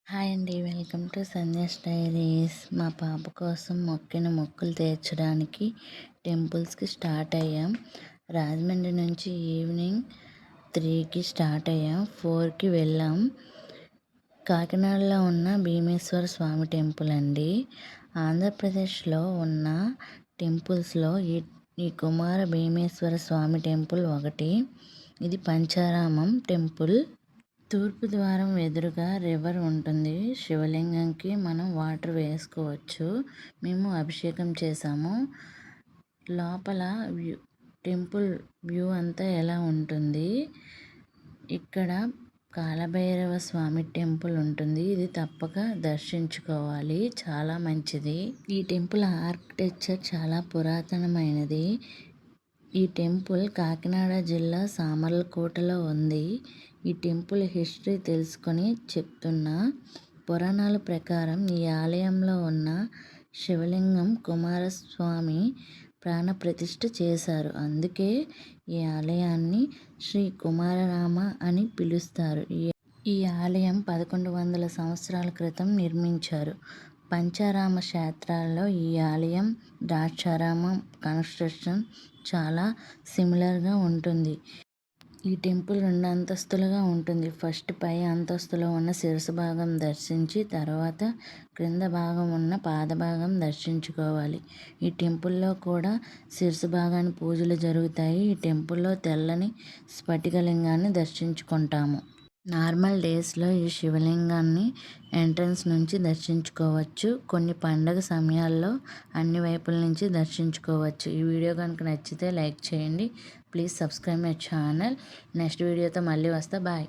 Hi అండి. Welcome to Sandhya's diaries. మా పాప కోసం మొక్కిన మొక్కులు తీర్చడానికి టెంపుల్స్కి స్టార్ట్ అయ్యాం. రాజమండ్రి నుంచి ఈవినింగ్ 3కి స్టార్ట్ అయ్యాం. 4కి వెళ్ళాం. కాకినాడలో ఉన్న భీమేశ్వర స్వామి టెంపుల్ అండి. ఆంధ్రప్రదేశ్లో ఉన్న టెంపుల్స్లో ఈ కుమార భీమేశ్వర స్వామి టెంపుల్ ఒకటి. ఇది పంచారామం టెంపుల్. తూర్పు ద్వారం ఎదురుగా రివర్ ఉంటుంది. శివలింగంకి మనం వాటర్ వేసుకోవచ్చు. మేము అభిషేకం చేసాము. లోపల టెంపుల్ వ్యూ అంతా ఎలా ఉంటుంది. ఇక్కడ కాలభైరవ స్వామి టెంపుల్ ఉంటుంది. ఇది తప్పక దర్శించుకోవాలి. చాలా మంచిది. ఈ టెంపుల్ ఆర్కిటెక్చర్ చాలా పురాతనమైనది. ఈ టెంపుల్ కాకినాడ జిల్లా సామర్లకోటలో ఉంది. ఈ టెంపుల్ హిస్టరీ తెలుసుకొని చెప్తున్నా. పురాణాల ప్రకారం ఈ ఆలయంలో ఉన్న శివలింగం కుమారస్వామి ప్రాణప్రతిష్ఠ చేశారు. అందుకే ఈ ఆలయాన్ని శ్రీ కుమారరామ అని పిలుస్తారు. ఈ ఆలయం 1100 సంవత్సరాల క్రితం నిర్మించారు. పంచారామ క్షేత్రాల్లో ఈ ఆలయం ద్రాక్షారామం కన్స్ట్రక్షన్ చాలా సిమిలర్గా ఉంటుంది. ఈ టెంపుల్ 2 అంతస్తులుగా ఉంటుంది. ఫస్ట్ పై అంతస్తులో ఉన్న శిరస్సు భాగం దర్శించి తర్వాత క్రింద భాగం ఉన్న పాదభాగం దర్శించుకోవాలి. ఈ టెంపుల్లో కూడా శిరస్సు భాగాన్ని పూజలు జరుగుతాయి. ఈ టెంపుల్లో తెల్లని స్ఫటికలింగాన్ని దర్శించుకుంటాము. నార్మల్ డేస్లో ఈ శివలింగాన్ని ఎంట్రన్స్ నుంచి దర్శించుకోవచ్చు. కొన్ని పండగ సమయాల్లో అన్ని వైపుల నుంచి దర్శించుకోవచ్చు. ఈ వీడియో కనుక నచ్చితే లైక్ చేయండి. Please subscribe my channel. Next వీడియోతో మళ్ళీ వస్తా. బాయ్.